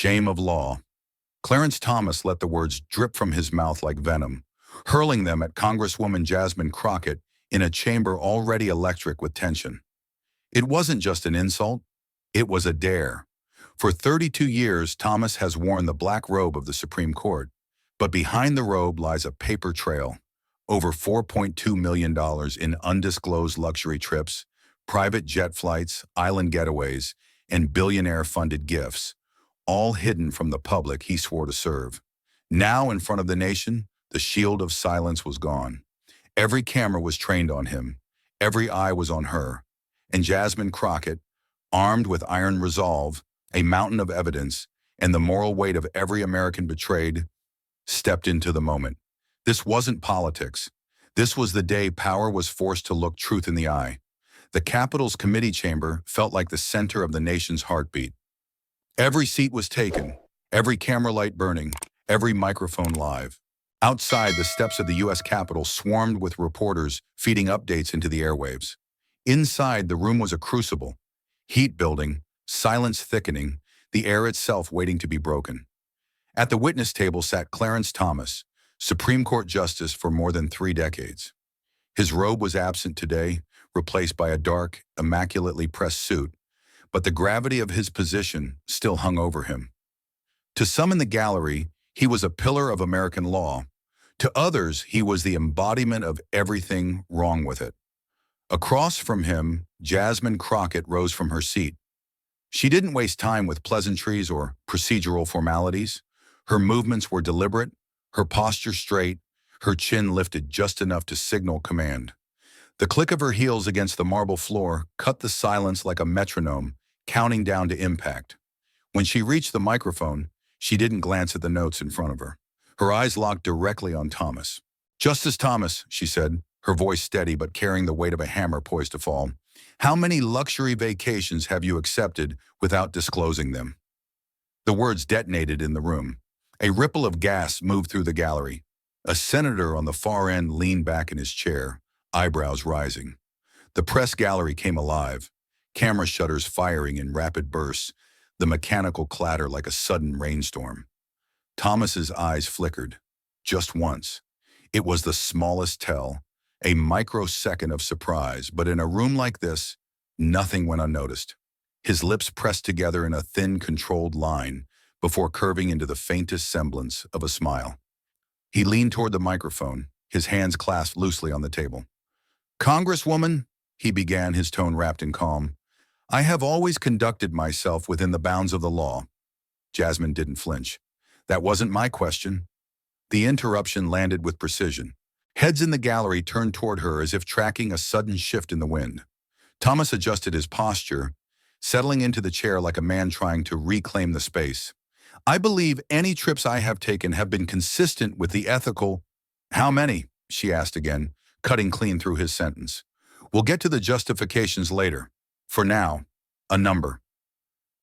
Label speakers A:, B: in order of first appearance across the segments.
A: shame of law. Clarence Thomas let the words drip from his mouth like venom, hurling them at Congresswoman Jasmine Crockett in a chamber already electric with tension. It wasn't just an insult, it was a dare. For 32 years, Thomas has worn the black robe of the Supreme Court, but behind the robe lies a paper trail. Over $4.2 million in undisclosed luxury trips, private jet flights, island getaways, and billionaire-funded gifts, all hidden from the public he swore to serve. Now, in front of the nation, the shield of silence was gone. Every camera was trained on him. Every eye was on her. And Jasmine Crockett, armed with iron resolve, a mountain of evidence, and the moral weight of every American betrayed, stepped into the moment. This wasn't politics. This was the day power was forced to look truth in the eye. The Capitol's committee chamber felt like the center of the nation's heartbeat. Every seat was taken, every camera light burning, every microphone live. Outside, the steps of the U.S. Capitol swarmed with reporters feeding updates into the airwaves. Inside, the room was a crucible, heat building, silence thickening, the air itself waiting to be broken. At the witness table sat Clarence Thomas, Supreme Court Justice for more than 3 decades. His robe was absent today, replaced by a dark, immaculately pressed suit, but the gravity of his position still hung over him. To some in the gallery, he was a pillar of American law. To others, he was the embodiment of everything wrong with it. Across from him, Jasmine Crockett rose from her seat. She didn't waste time with pleasantries or procedural formalities. Her movements were deliberate, her posture straight, her chin lifted just enough to signal command. The click of her heels against the marble floor cut the silence like a metronome, counting down to impact. When she reached the microphone, she didn't glance at the notes in front of her. Her eyes locked directly on Thomas. "Justice Thomas," she said, her voice steady but carrying the weight of a hammer poised to fall, "how many luxury vacations have you accepted without disclosing them?" The words detonated in the room. A ripple of gas moved through the gallery. A senator on the far end leaned back in his chair, eyebrows rising. The press gallery came alive, camera shutters firing in rapid bursts, the mechanical clatter like a sudden rainstorm. Thomas's eyes flickered, just once. It was the smallest tell, a microsecond of surprise, but in a room like this, nothing went unnoticed. His lips pressed together in a thin, controlled line before curving into the faintest semblance of a smile. He leaned toward the microphone, his hands clasped loosely on the table. "Congresswoman," he began, his tone wrapped in calm, "I have always conducted myself within the bounds of the law." Jasmine didn't flinch. "That wasn't my question." The interruption landed with precision. Heads in the gallery turned toward her as if tracking a sudden shift in the wind. Thomas adjusted his posture, settling into the chair like a man trying to reclaim the space. "I believe any trips I have taken have been consistent with the ethical—" "How many?" she asked again, cutting clean through his sentence. "We'll get to the justifications later. For now, a number."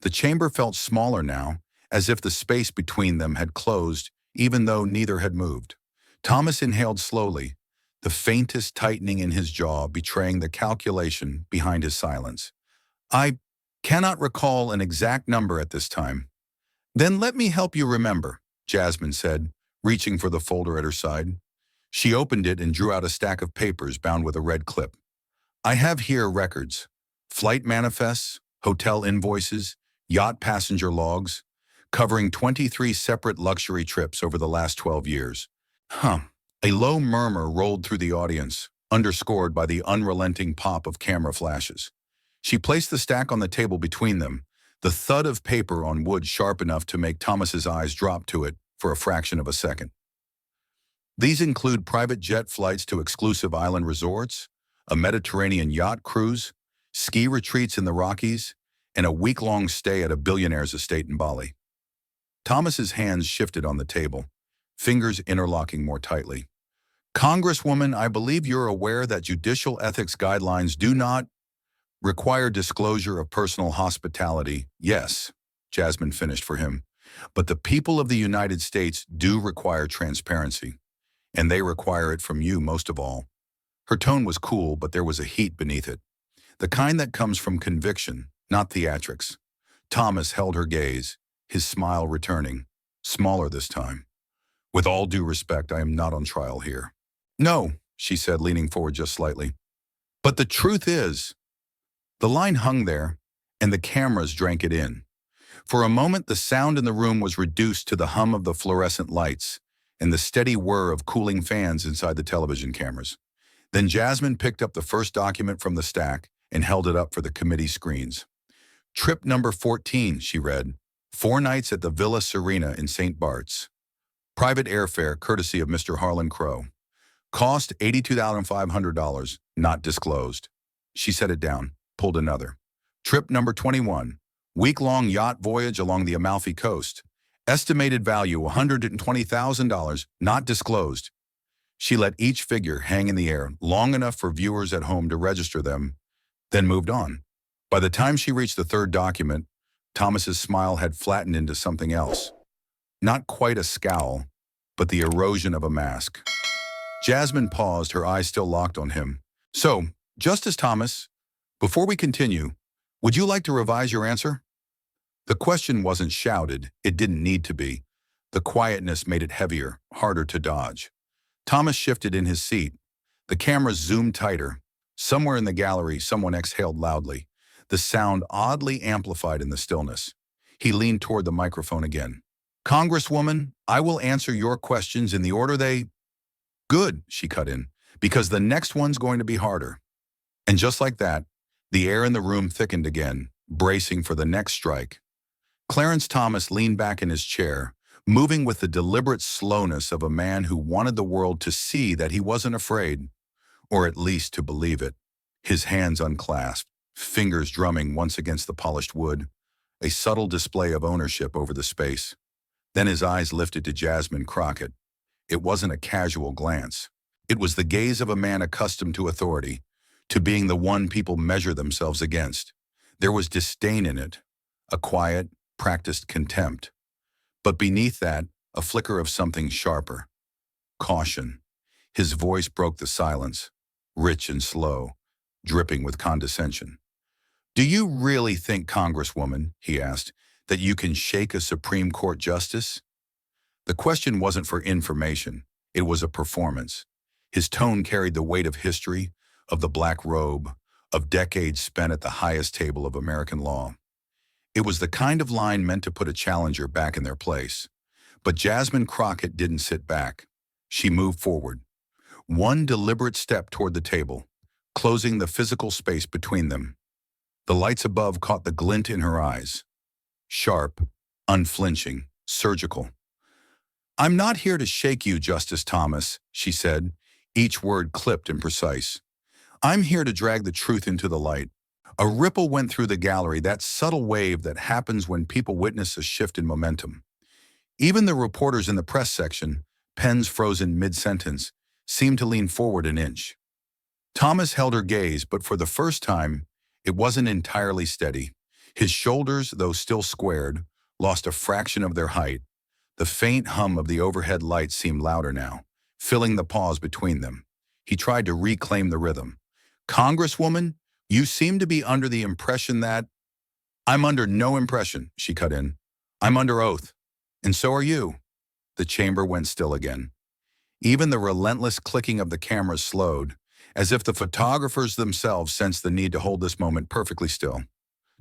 A: The chamber felt smaller now, as if the space between them had closed, even though neither had moved. Thomas inhaled slowly, the faintest tightening in his jaw betraying the calculation behind his silence. "I cannot recall an exact number at this time." "Then let me help you remember," Jasmine said, reaching for the folder at her side. She opened it and drew out a stack of papers bound with a red clip. "I have here records, flight manifests, hotel invoices, yacht passenger logs, covering 23 separate luxury trips over the last 12 years. A low murmur rolled through the audience, underscored by the unrelenting pop of camera flashes. She placed the stack on the table between them, the thud of paper on wood sharp enough to make Thomas's eyes drop to it for a fraction of a second. "These include private jet flights to exclusive island resorts, a Mediterranean yacht cruise, ski retreats in the Rockies, and a week-long stay at a billionaire's estate in Bali." Thomas's hands shifted on the table, fingers interlocking more tightly. "Congresswoman, I believe you're aware that judicial ethics guidelines do not require disclosure of personal hospitality." "Yes," Jasmine finished for him, "but the people of the United States do require transparency, and they require it from you most of all." Her tone was cool, but there was a heat beneath it, the kind that comes from conviction, not theatrics. Thomas held her gaze, his smile returning, smaller this time. With all due respect, I am not on trial here. No, she said, leaning forward just slightly. But the truth is, the line hung there, and the cameras drank it in. For a moment, the sound in the room was reduced to the hum of the fluorescent lights and the steady whir of cooling fans inside the television cameras. Then Jasmine picked up the first document from the stack and held it up for the committee screens. Trip number 14, she read. 4 nights at the Villa Serena in St. Bart's. Private airfare courtesy of Mr. Harlan Crow. Cost $82,500, not disclosed. She set it down, pulled another. Trip number 21. Week-long yacht voyage along the Amalfi Coast. Estimated value $120,000, not disclosed. She let each figure hang in the air long enough for viewers at home to register them, then moved on. By the time she reached the third document, Thomas's smile had flattened into something else. Not quite a scowl, but the erosion of a mask. Jasmine paused, her eyes still locked on him. So, Justice Thomas, before we continue, would you like to revise your answer? The question wasn't shouted. It didn't need to be. The quietness made it heavier, harder to dodge. Thomas shifted in his seat. The cameras zoomed tighter. Somewhere in the gallery, someone exhaled loudly, the sound oddly amplified in the stillness. He leaned toward the microphone again. Congresswoman, I will answer your questions in the order they... Good, she cut in, because the next one's going to be harder. And just like that, the air in the room thickened again, bracing for the next strike. Clarence Thomas leaned back in his chair, moving with the deliberate slowness of a man who wanted the world to see that he wasn't afraid, or at least to believe it. His hands unclasped, fingers drumming once against the polished wood, a subtle display of ownership over the space. Then his eyes lifted to Jasmine Crockett. It wasn't a casual glance. It was the gaze of a man accustomed to authority, to being the one people measure themselves against. There was disdain in it, a quiet, practiced contempt. But beneath that, a flicker of something sharper. Caution. His voice broke the silence, rich and slow, dripping with condescension. Do you really think, Congresswoman, he asked, that you can shake a Supreme Court justice? The question wasn't for information. It was a performance. His tone carried the weight of history, of the black robe, of decades spent at the highest table of American law. It was the kind of line meant to put a challenger back in their place. But Jasmine Crockett didn't sit back. She moved forward. One deliberate step toward the table, closing the physical space between them. The lights above caught the glint in her eyes. Sharp, unflinching, surgical. I'm not here to shake you, Justice Thomas, she said, each word clipped and precise. I'm here to drag the truth into the light. A ripple went through the gallery, that subtle wave that happens when people witness a shift in momentum. Even the reporters in the press section, pens frozen mid-sentence, seemed to lean forward an inch. Thomas held her gaze, but for the first time, it wasn't entirely steady. His shoulders, though still squared, lost a fraction of their height. The faint hum of the overhead lights seemed louder now, filling the pause between them. He tried to reclaim the rhythm. Congresswoman, you seem to be under the impression that... I'm under no impression, she cut in. I'm under oath. And so are you. The chamber went still again. Even the relentless clicking of the cameras slowed, as if the photographers themselves sensed the need to hold this moment perfectly still.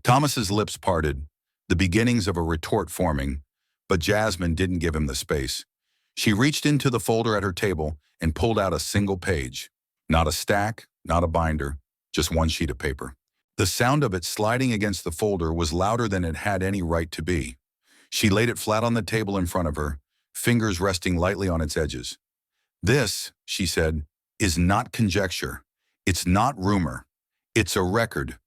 A: Thomas's lips parted, the beginnings of a retort forming, but Jasmine didn't give him the space. She reached into the folder at her table and pulled out a single page. Not a stack, not a binder, just one sheet of paper. The sound of it sliding against the folder was louder than it had any right to be. She laid it flat on the table in front of her, fingers resting lightly on its edges. This, she said, is not conjecture. It's not rumor. It's a record.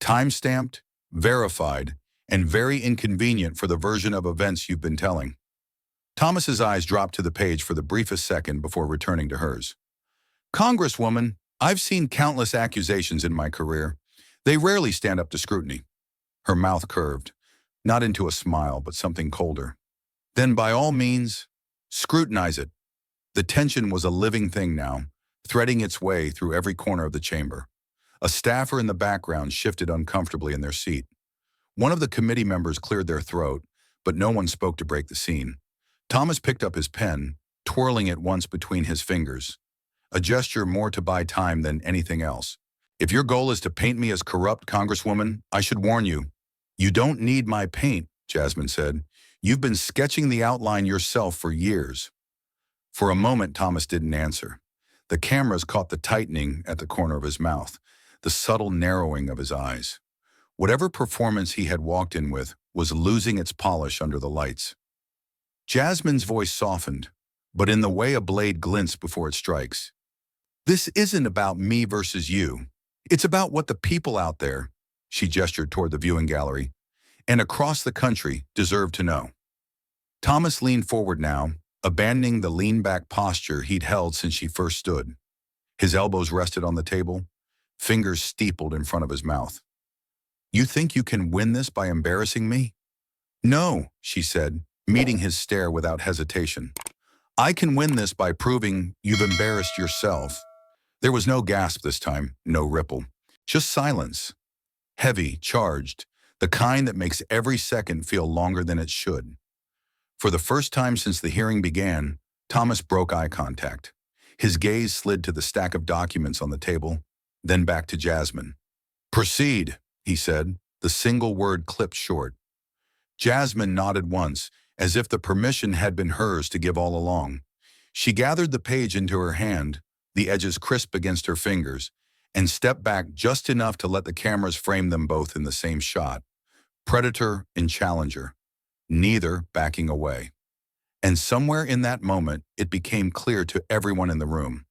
A: Time-stamped, verified, and very inconvenient for the version of events you've been telling. Thomas's eyes dropped to the page for the briefest second before returning to hers. Congresswoman, I've seen countless accusations in my career. They rarely stand up to scrutiny. Her mouth curved, not into a smile, but something colder. Then by all means, scrutinize it. The tension was a living thing now, threading its way through every corner of the chamber. A staffer in the background shifted uncomfortably in their seat. One of the committee members cleared their throat, but no one spoke to break the scene. Thomas picked up his pen, twirling it once between his fingers, a gesture more to buy time than anything else. If your goal is to paint me as corrupt, Congresswoman, I should warn you. You don't need my paint, Jasmine said. You've been sketching the outline yourself for years. For a moment, Thomas didn't answer. The cameras caught the tightening at the corner of his mouth, the subtle narrowing of his eyes. Whatever performance he had walked in with was losing its polish under the lights. Jasmine's voice softened, but in the way a blade glints before it strikes. This isn't about me versus you. It's about what the people out there, she gestured toward the viewing gallery, and across the country deserve to know. Thomas leaned forward now, abandoning the lean-back posture he'd held since she first stood. His elbows rested on the table, fingers steepled in front of his mouth. You think you can win this by embarrassing me? No, she said, meeting his stare without hesitation. I can win this by proving you've embarrassed yourself. There was no gasp this time, no ripple, just silence. Heavy, charged, the kind that makes every second feel longer than it should. For the first time since the hearing began, Thomas broke eye contact. His gaze slid to the stack of documents on the table, then back to Jasmine. Proceed, he said, the single word clipped short. Jasmine nodded once, as if the permission had been hers to give all along. She gathered the page into her hand, the edges crisp against her fingers, and stepped back just enough to let the cameras frame them both in the same shot. Predator and challenger, neither backing away. And somewhere in that moment, it became clear to everyone in the room.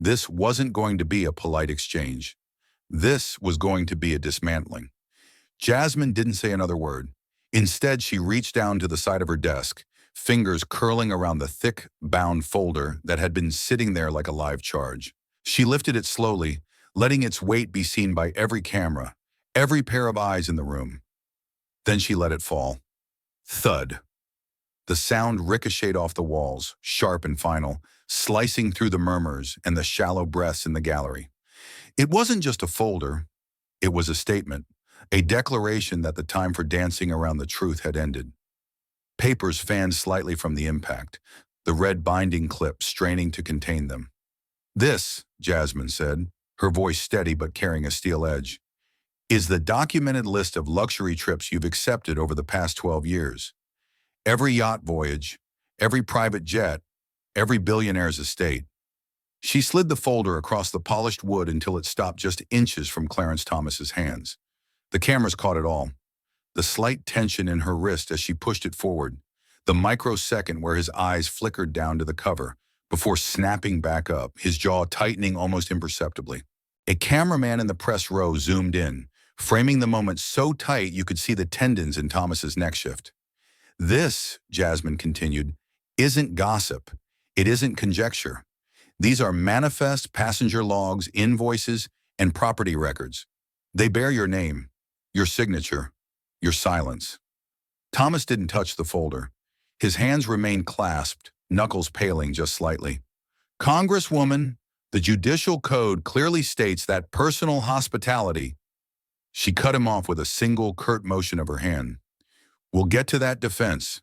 A: This wasn't going to be a polite exchange. This was going to be a dismantling. Jasmine didn't say another word. Instead, she reached down to the side of her desk, fingers curling around the thick, bound folder that had been sitting there like a live charge. She lifted it slowly, letting its weight be seen by every camera, every pair of eyes in the room. Then she let it fall. Thud. The sound ricocheted off the walls, sharp and final, slicing through the murmurs and the shallow breaths in the gallery. It wasn't just a folder. It was a statement, a declaration that the time for dancing around the truth had ended. Papers fanned slightly from the impact, the red binding clip straining to contain them. This, Jasmine said, her voice steady but carrying a steel edge, is the documented list of luxury trips you've accepted over the past 12 years. Every yacht voyage, every private jet, every billionaire's estate. She slid the folder across the polished wood until it stopped just inches from Clarence Thomas's hands. The cameras caught it all. The slight tension in her wrist as she pushed it forward, the microsecond where his eyes flickered down to the cover, before snapping back up, his jaw tightening almost imperceptibly. A cameraman in the press row zoomed in, framing the moment so tight you could see the tendons in Thomas's neck shift. This, Jasmine continued, isn't gossip. It isn't conjecture. These are manifest passenger logs, invoices, and property records. They bear your name, your signature, your silence. Thomas didn't touch the folder. His hands remained clasped, knuckles paling just slightly. Congresswoman, the judicial code clearly states that personal hospitality. She cut him off with a single curt motion of her hand. We'll get to that defense,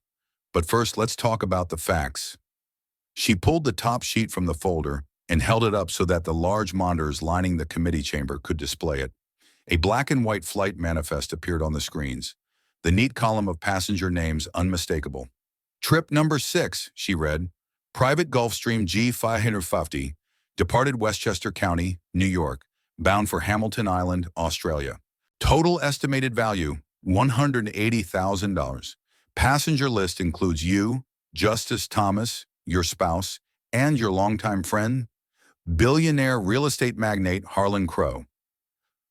A: but first let's talk about the facts. She pulled the top sheet from the folder and held it up so that the large monitors lining the committee chamber could display it. A black and white flight manifest appeared on the screens, the neat column of passenger names unmistakable. Trip number 6, she read, Private Gulfstream G550, departed Westchester County, New York, bound for Hamilton Island, Australia. Total estimated value, $180,000. Passenger list includes you, Justice Thomas, your spouse, and your longtime friend, billionaire real estate magnate Harlan Crow.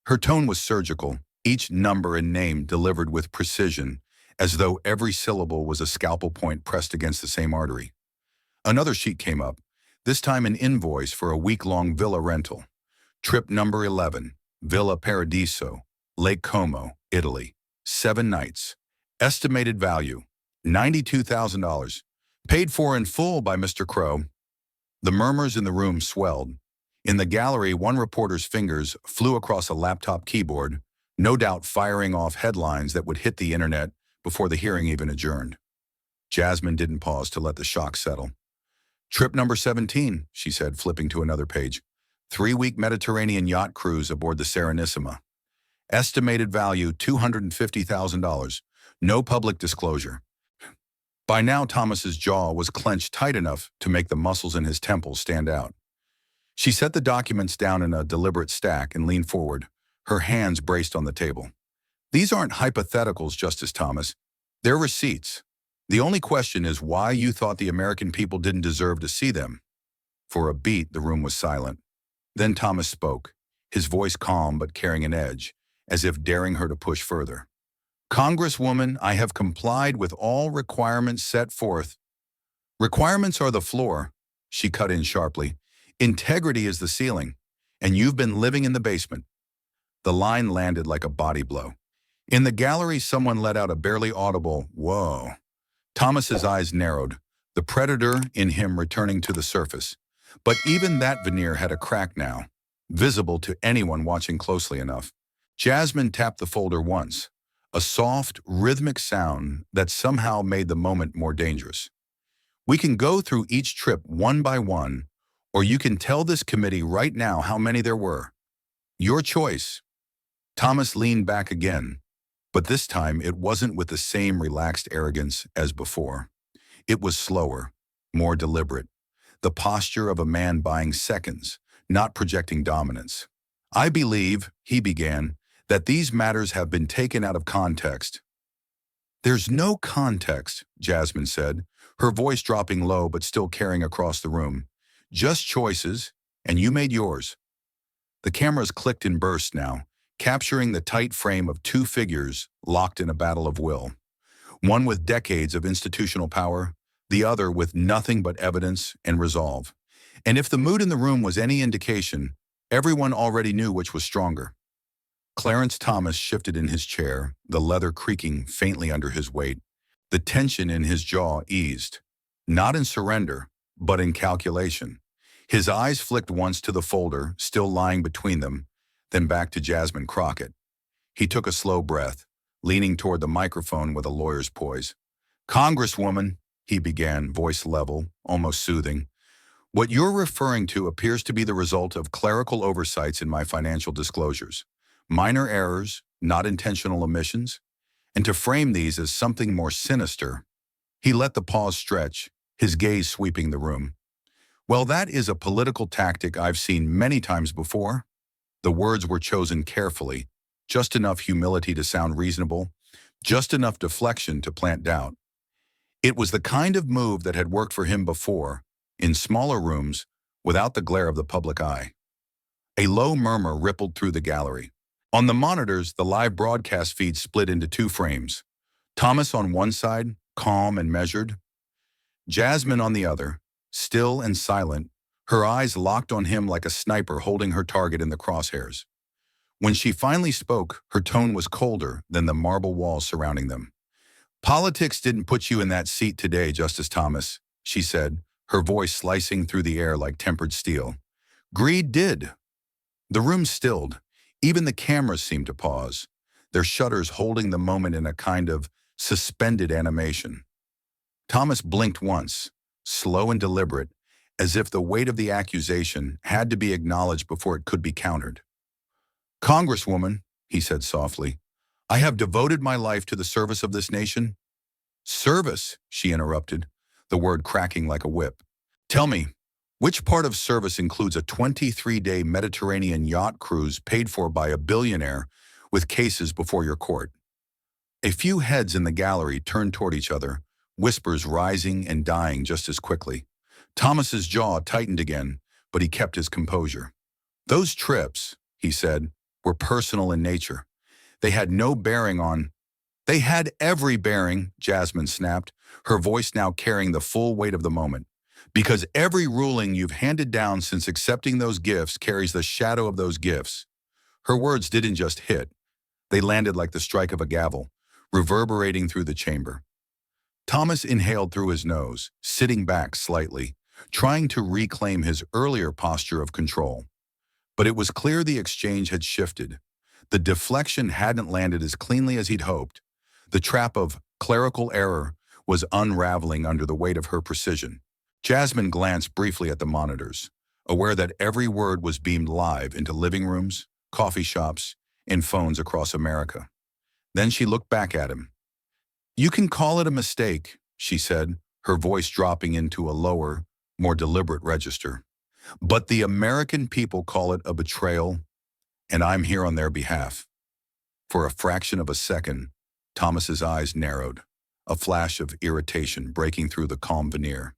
A: Her tone was surgical, each number and name delivered with precision, as though every syllable was a scalpel point pressed against the same artery. Another sheet came up, this time an invoice for a week-long villa rental. Trip number 11, Villa Paradiso, Lake Como, Italy. 7 nights. Estimated value, $92,000. Paid for in full by Mr. Crow. The murmurs in the room swelled. In the gallery, one reporter's fingers flew across a laptop keyboard, no doubt firing off headlines that would hit the internet before the hearing even adjourned. Jasmine didn't pause to let the shock settle. "Trip number 17, she said, flipping to another page. 3-week Mediterranean yacht cruise aboard the Serenissima. Estimated value $250,000. No public disclosure." By now, Thomas's jaw was clenched tight enough to make the muscles in his temples stand out. She set the documents down in a deliberate stack and leaned forward, her hands braced on the table. "These aren't hypotheticals, Justice Thomas. They're receipts. The only question is why you thought the American people didn't deserve to see them." For a beat, the room was silent. Then Thomas spoke, his voice calm but carrying an edge, as if daring her to push further. "Congresswoman, I have complied with all requirements set forth." "Requirements are the floor," she cut in sharply. "Integrity is the ceiling, and you've been living in the basement." The line landed like a body blow. In the gallery, someone let out a barely audible, "Whoa." Thomas's eyes narrowed, the predator in him returning to the surface. But even that veneer had a crack now, visible to anyone watching closely enough. Jasmine tapped the folder once, a soft, rhythmic sound that somehow made the moment more dangerous. "We can go through each trip one by one, or you can tell this committee right now how many there were. Your choice." Thomas leaned back again, but this time it wasn't with the same relaxed arrogance as before. It was slower, more deliberate, the posture of a man buying seconds, not projecting dominance. "I believe," he began, "that these matters have been taken out of context." "There's no context," Jasmine said, her voice dropping low but still carrying across the room. "Just choices, and you made yours." The cameras clicked in bursts now, capturing the tight frame of two figures locked in a battle of will. One with decades of institutional power, the other with nothing but evidence and resolve. And if the mood in the room was any indication, everyone already knew which was stronger. Clarence Thomas shifted in his chair, the leather creaking faintly under his weight. The tension in his jaw eased, not in surrender, but in calculation. His eyes flicked once to the folder, still lying between them, then back to Jasmine Crockett. He took a slow breath, leaning toward the microphone with a lawyer's poise. "Congresswoman," he began, voice level, almost soothing, "what you're referring to appears to be the result of clerical oversights in my financial disclosures. Minor errors, not intentional omissions. And to frame these as something more sinister," he let the pause stretch, his gaze sweeping the room. "Well, that is a political tactic I've seen many times before." The words were chosen carefully, just enough humility to sound reasonable, just enough deflection to plant doubt. It was the kind of move that had worked for him before, in smaller rooms, without the glare of the public eye. A low murmur rippled through the gallery. On the monitors, the live broadcast feed split into two frames. Thomas on one side, calm and measured. Jasmine on the other, still and silent, her eyes locked on him like a sniper holding her target in the crosshairs. When she finally spoke, her tone was colder than the marble walls surrounding them. "Politics didn't put you in that seat today, Justice Thomas," she said, her voice slicing through the air like tempered steel. "Greed did." The room stilled. Even the cameras seemed to pause, their shutters holding the moment in a kind of suspended animation. Thomas blinked once, slow and deliberate, as if the weight of the accusation had to be acknowledged before it could be countered. "Congresswoman," he said softly, "I have devoted my life to the service of this nation." "Service," she interrupted, the word cracking like a whip. "Tell me, which part of service includes a 23-day Mediterranean yacht cruise paid for by a billionaire with cases before your court?" A few heads in the gallery turned toward each other, whispers rising and dying just as quickly. Thomas's jaw tightened again, but he kept his composure. "Those trips," he said, "were personal in nature. They had no bearing on—" "They had every bearing," Jasmine snapped, her voice now carrying the full weight of the moment. "Because every ruling you've handed down since accepting those gifts carries the shadow of those gifts." Her words didn't just hit. They landed like the strike of a gavel, reverberating through the chamber. Thomas inhaled through his nose, sitting back slightly, trying to reclaim his earlier posture of control. But it was clear the exchange had shifted. The deflection hadn't landed as cleanly as he'd hoped. The trap of Clerical error was unraveling under the weight of her precision. Jasmine glanced briefly at the monitors, aware that every word was beamed live into living rooms, coffee shops, and phones across America. Then she looked back at him. "You can call it a mistake," she said, her voice dropping into a lower, more deliberate register. "But the American people call it a betrayal, and I'm here on their behalf." For a fraction of a second, Thomas's eyes narrowed, a flash of irritation breaking through the calm veneer.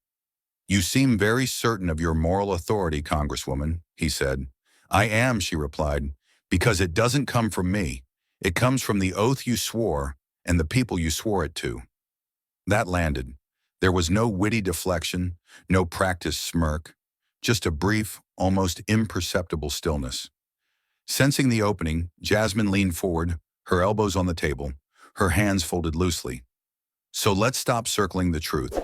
A: "You seem very certain of your moral authority, Congresswoman," he said. "I am," she replied, "because it doesn't come from me. It comes from the oath you swore and the people you swore it to." That landed. There was no witty deflection, no practiced smirk, just a brief, almost imperceptible stillness. Sensing the opening, Jasmine leaned forward, her elbows on the table, her hands folded loosely. "So let's stop circling the truth.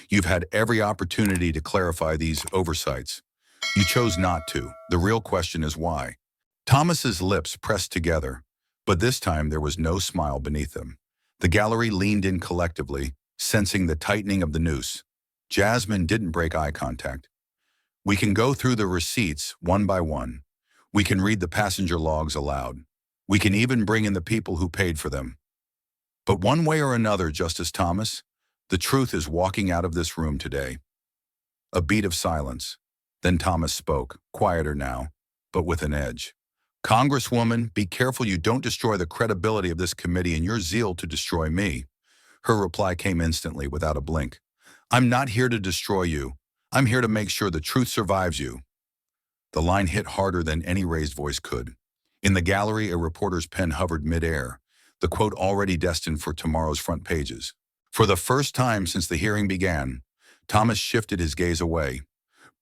A: You've had every opportunity to clarify these oversights. You chose not to. The real question is why." Thomas's lips pressed together, but this time there was no smile beneath them. The gallery leaned in collectively, sensing the tightening of the noose. Jasmine didn't break eye contact. "We can go through the receipts one by one. We can read the passenger logs aloud. We can even bring in the people who paid for them. But one way or another, Justice Thomas, the truth is walking out of this room today." A beat of silence. Then Thomas spoke, quieter now, but with an edge. "Congresswoman, be careful you don't destroy the credibility of this committee in your zeal to destroy me." Her reply came instantly, without a blink. "I'm not here to destroy you. I'm here to make sure the truth survives you." The line hit harder than any raised voice could. In the gallery, a reporter's pen hovered midair, the quote already destined for tomorrow's front pages. For the first time since the hearing began, Thomas shifted his gaze away,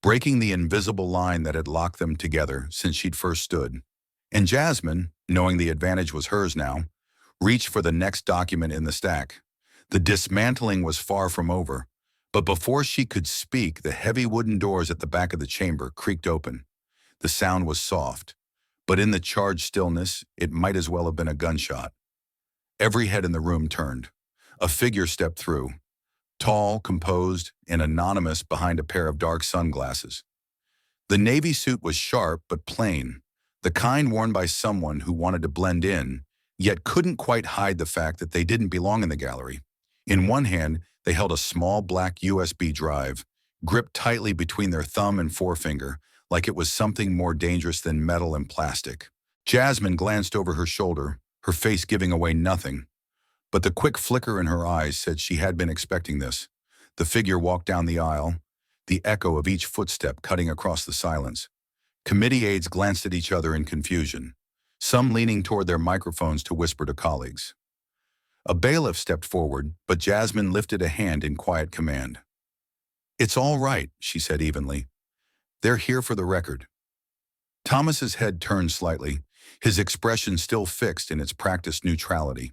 A: breaking the invisible line that had locked them together since she'd first stood. And Jasmine, knowing the advantage was hers now, reached for the next document in the stack. The dismantling was far from over, but before she could speak, the heavy wooden doors at the back of the chamber creaked open. The sound was soft, but in the charged stillness, it might as well have been a gunshot. Every head in the room turned. A figure stepped through, tall, composed, and anonymous behind a pair of dark sunglasses. The navy suit was sharp but plain, the kind worn by someone who wanted to blend in, yet couldn't quite hide the fact that they didn't belong in the gallery. In one hand, they held a small black USB drive, gripped tightly between their thumb and forefinger, like it was something more dangerous than metal and plastic. Jasmine glanced over her shoulder, her face giving away nothing. But the quick flicker in her eyes said she had been expecting this. The figure walked down the aisle, the echo of each footstep cutting across the silence. Committee aides glanced at each other in confusion, some leaning toward their microphones to whisper to colleagues. A bailiff stepped forward, but Jasmine lifted a hand in quiet command. "It's all right," she said evenly. "They're here for the record." Thomas's head turned slightly, his expression still fixed in its practiced neutrality.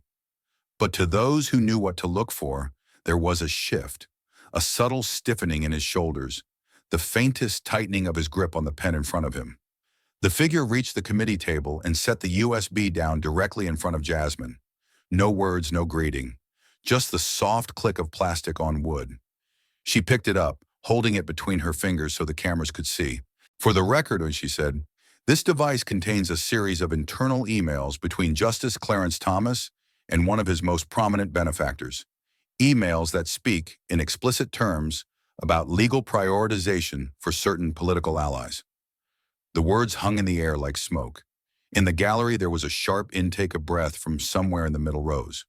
A: But to those who knew what to look for, there was a shift, a subtle stiffening in his shoulders, the faintest tightening of his grip on the pen in front of him. The figure reached the committee table and set the USB down directly in front of Jasmine. No words, no greeting, just the soft click of plastic on wood. She picked it up, holding it between her fingers so the cameras could see. "For the record," she said, "this device contains a series of internal emails between Justice Clarence Thomas and one of his most prominent benefactors. Emails that speak, in explicit terms, about legal prioritization for certain political allies." The words hung in the air like smoke. In the gallery, there was a sharp intake of breath from somewhere in the middle rows.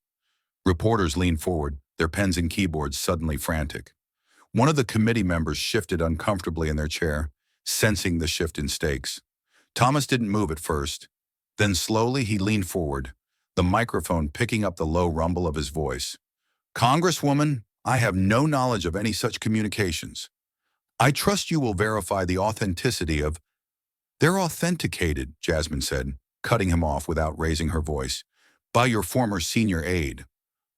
A: Reporters leaned forward, their pens and keyboards suddenly frantic. One of the committee members shifted uncomfortably in their chair, sensing the shift in stakes. Thomas didn't move at first. Then slowly he leaned forward, the microphone picking up the low rumble of his voice. "Congresswoman, I have no knowledge of any such communications. I trust you will verify the authenticity of—" "They're authenticated," Jasmine said, cutting him off without raising her voice, "by your former senior aide,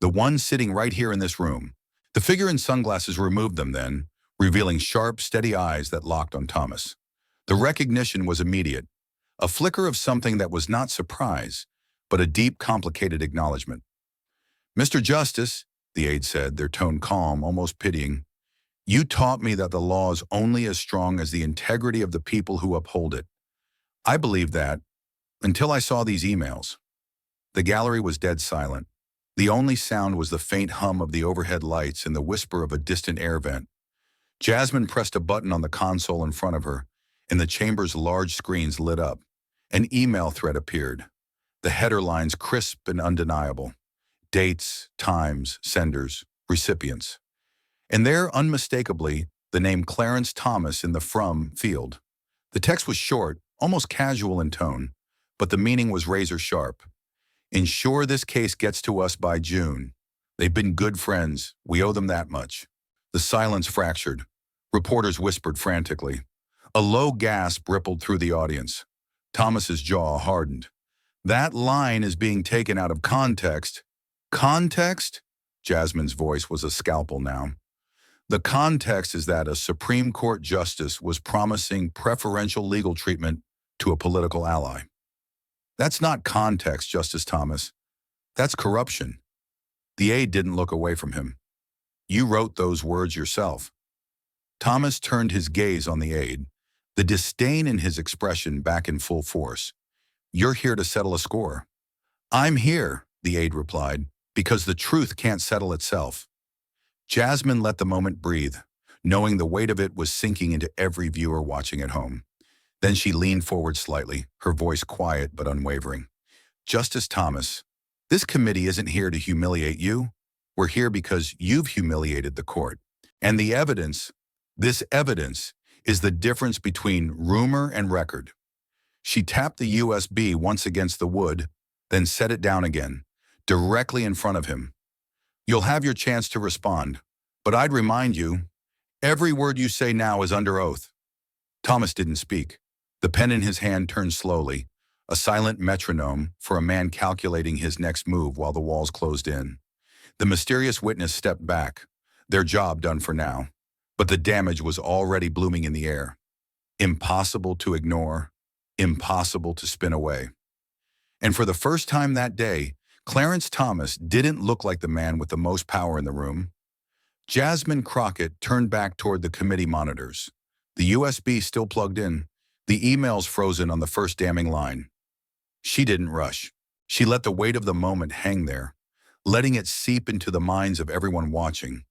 A: the one sitting right here in this room." The figure in sunglasses removed them then, revealing sharp, steady eyes that locked on Thomas. The recognition was immediate, a flicker of something that was not surprise, but a deep, complicated acknowledgement. "Mr. Justice, the aide said, their tone calm, almost pitying. You taught me that the law is only as strong as the integrity of the people who uphold it. I believed that, until I saw these emails. The gallery was dead silent. The only sound was the faint hum of the overhead lights and the whisper of a distant air vent. Jasmine pressed a button on the console in front of her, and the chamber's large screens lit up. An email thread appeared, the header lines crisp and undeniable. Dates, times, senders, recipients. And there, unmistakably, the name Clarence Thomas in the from field. The text was short, almost casual in tone, but the meaning was razor sharp. Ensure this case gets to us by June. They've been good friends. We owe them that much. The silence fractured. Reporters whispered frantically. A low gasp rippled through the audience. Thomas's jaw hardened. That line is being taken out of context. Context? Jasmine's voice was a scalpel now. The context is that a Supreme Court justice was promising preferential legal treatment to a political ally. That's not context, Justice Thomas. That's corruption. The aide didn't look away from him. You wrote those words yourself. Thomas turned his gaze on the aide, the disdain in his expression back in full force. You're here to settle a score. I'm here, the aide replied, because the truth can't settle itself. Jasmine let the moment breathe, knowing the weight of it was sinking into every viewer watching at home. Then she leaned forward slightly, her voice quiet but unwavering. Justice Thomas, this committee isn't here to humiliate you. We're here because you've humiliated the court. And the evidence, this evidence, is the difference between rumor and record. She tapped the USB once against the wood, then set it down again, directly in front of him. You'll have your chance to respond, but I'd remind you, every word you say now is under oath. Thomas didn't speak. The pen in his hand turned slowly, a silent metronome for a man calculating his next move while the walls closed in. The mysterious witness stepped back, their job done for now, but the damage was already blooming in the air. Impossible to ignore, impossible to spin away. And for the first time that day, Clarence Thomas didn't look like the man with the most power in the room. Jasmine Crockett turned back toward the committee monitors, the USB still plugged in, the emails frozen on the first damning line. She didn't rush. She let the weight of the moment hang there, letting it seep into the minds of everyone watching.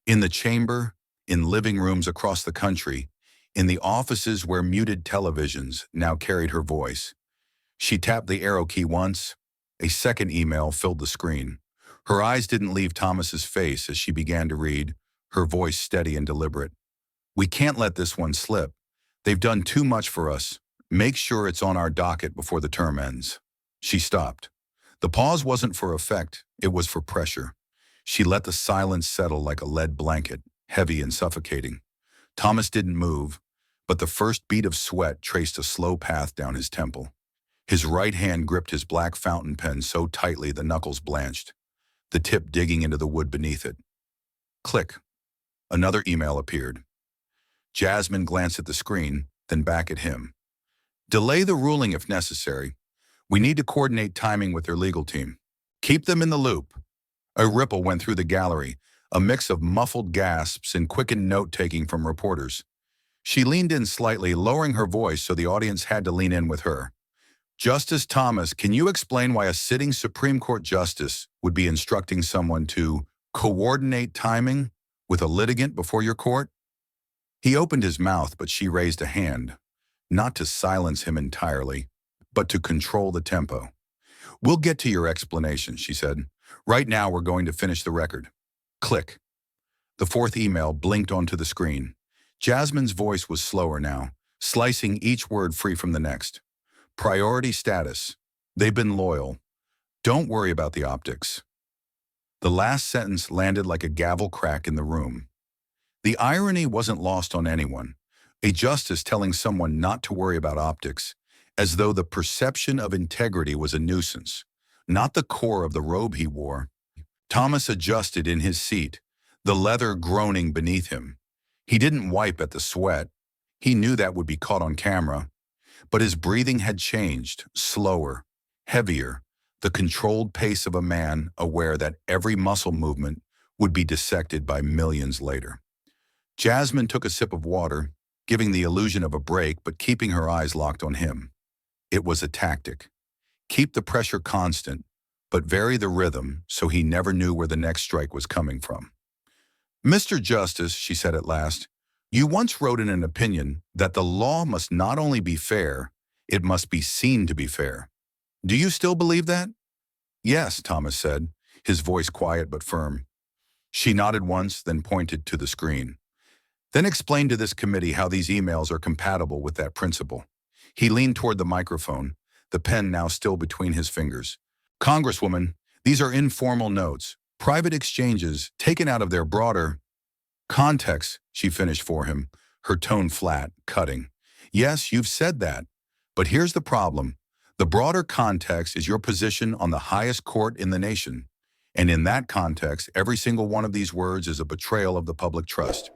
A: In the chamber, in living rooms across the country, in the offices where muted televisions now carried her voice. She tapped the arrow key once. A second email filled the screen. Her eyes didn't leave Thomas's face as she began to read, her voice steady and deliberate. We can't let this one slip. They've done too much for us. Make sure it's on our docket before the term ends. She stopped. The pause wasn't for effect, it was for pressure. She let the silence settle like a lead blanket, heavy and suffocating. Thomas didn't move, but the first bead of sweat traced a slow path down his temple. His right hand gripped his black fountain pen so tightly the knuckles blanched, the tip digging into the wood beneath it. Click. Another email appeared. Jasmine glanced at the screen, then back at him. Delay the ruling if necessary. We need to coordinate timing with their legal team. Keep them in the loop. A ripple went through the gallery, a mix of muffled gasps and quickened note-taking from reporters. She leaned in slightly, lowering her voice so the audience had to lean in with her. Justice Thomas, can you explain why a sitting Supreme Court justice would be instructing someone to coordinate timing with a litigant before your court? He opened his mouth, but she raised a hand, not to silence him entirely, but to control the tempo. We'll get to your explanation, she said. Right now, we're going to finish the record. Click. The fourth email blinked onto the screen. Jasmine's voice was slower now, slicing each word free from the next. Priority status. They've been loyal. Don't worry about the optics. The last sentence landed like a gavel crack in the room. The irony wasn't lost on anyone. A justice telling someone not to worry about optics, as though the perception of integrity was a nuisance, not the core of the robe he wore. Thomas adjusted in his seat, the leather groaning beneath him. He didn't wipe at the sweat. He knew that would be caught on camera. But his breathing had changed, slower, heavier, the controlled pace of a man aware that every muscle movement would be dissected by millions later. Jasmine took a sip of water, giving the illusion of a break but keeping her eyes locked on him. It was a tactic. Keep the pressure constant, but vary the rhythm so he never knew where the next strike was coming from. "Mr. Justice," she said at last, "you once wrote in an opinion that the law must not only be fair, it must be seen to be fair. Do you still believe that?" "Yes," Thomas said, his voice quiet but firm. She nodded once, then pointed to the screen. "Then explain to this committee how these emails are compatible with that principle." He leaned toward the microphone, the pen now still between his fingers. "Congresswoman, these are informal notes, private exchanges taken out of their broader context," she finished for him, her tone flat, cutting. "Yes, you've said that. But here's the problem. The broader context is your position on the highest court in the nation. And in that context, every single one of these words is a betrayal of the public trust."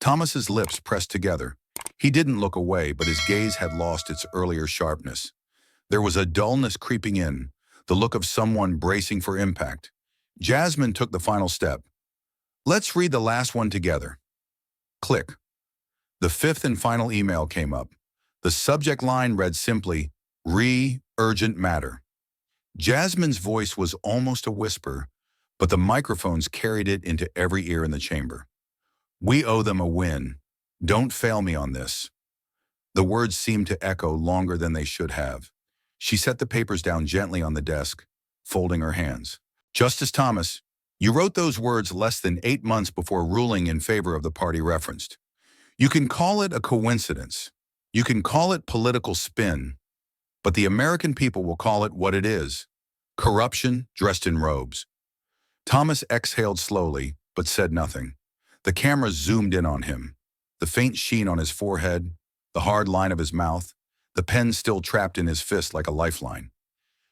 A: Thomas's lips pressed together. He didn't look away, but his gaze had lost its earlier sharpness. There was a dullness creeping in, the look of someone bracing for impact. Jasmine took the final step. "Let's read the last one together." Click. The fifth and final email came up. The subject line read simply, "Urgent matter." Jasmine's voice was almost a whisper, but the microphones carried it into every ear in the chamber. "We owe them a win. Don't fail me on this." The words seemed to echo longer than they should have. She set the papers down gently on the desk, folding her hands. "Justice Thomas, you wrote those words less than 8 months before ruling in favor of the party referenced. You can call it a coincidence. You can call it political spin. But the American people will call it what it is: corruption dressed in robes." Thomas exhaled slowly, but said nothing. The camera zoomed in on him. The faint sheen on his forehead, the hard line of his mouth, the pen still trapped in his fist like a lifeline.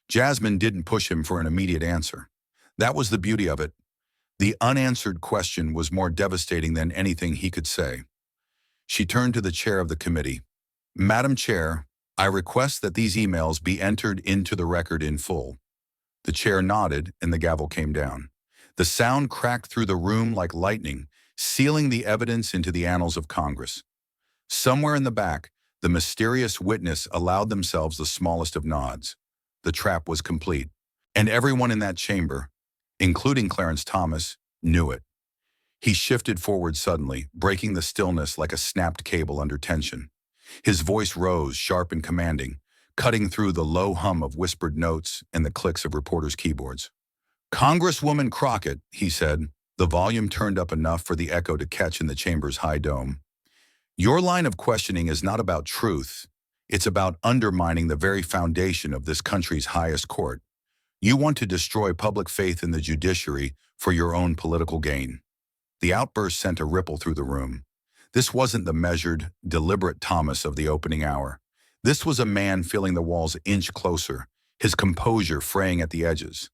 A: Jasmine didn't push him for an immediate answer. That was the beauty of it. The unanswered question was more devastating than anything he could say. She turned to the chair of the committee. "Madam Chair, I request that these emails be entered into the record in full." The chair nodded and the gavel came down. The sound cracked through the room like lightning, sealing the evidence into the annals of Congress. Somewhere in the back, the mysterious witness allowed themselves the smallest of nods. The trap was complete, and everyone in that chamber, including Clarence Thomas, knew it. He shifted forward suddenly, breaking the stillness like a snapped cable under tension. His voice rose, sharp and commanding, cutting through the low hum of whispered notes and the clicks of reporters' keyboards. "Congresswoman Crockett," he said, the volume turned up enough for the echo to catch in the chamber's high dome. "Your line of questioning is not about truth. It's about undermining the very foundation of this country's highest court. You want to destroy public faith in the judiciary for your own political gain." The outburst sent a ripple through the room. This wasn't the measured, deliberate Thomas of the opening hour. This was a man feeling the walls inch closer, his composure fraying at the edges.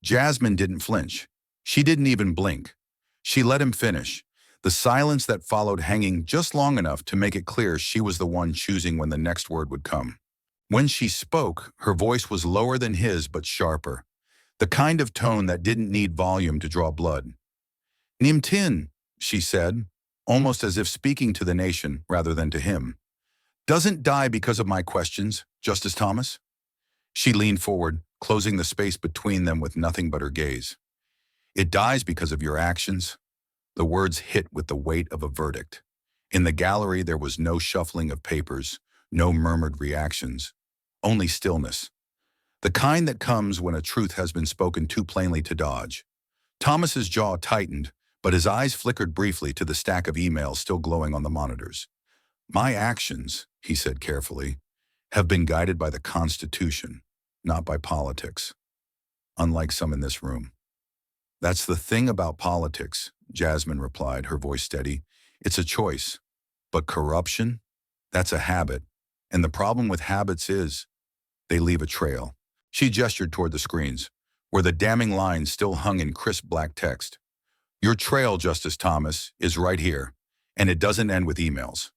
A: Jasmine didn't flinch. She didn't even blink. She let him finish, the silence that followed hanging just long enough to make it clear she was the one choosing when the next word would come. When she spoke, her voice was lower than his but sharper, the kind of tone that didn't need volume to draw blood. "Nimtin," she said, almost as if speaking to the nation rather than to him, "doesn't die because of my questions, Justice Thomas." She leaned forward, closing the space between them with nothing but her gaze. "It dies because of your actions." The words hit with the weight of a verdict. In the gallery there was no shuffling of papers, no murmured reactions, only stillness. The kind that comes when a truth has been spoken too plainly to dodge. Thomas's jaw tightened, but his eyes flickered briefly to the stack of emails still glowing on the monitors. "My actions," he said carefully, "have been guided by the Constitution, not by politics. Unlike some in this room." "That's the thing about politics," Jasmine replied, her voice steady. "It's a choice. But corruption? That's a habit. And the problem with habits is they leave a trail." She gestured toward the screens, where the damning lines still hung in crisp black text. "Your trail, Justice Thomas, is right here, and it doesn't end with emails."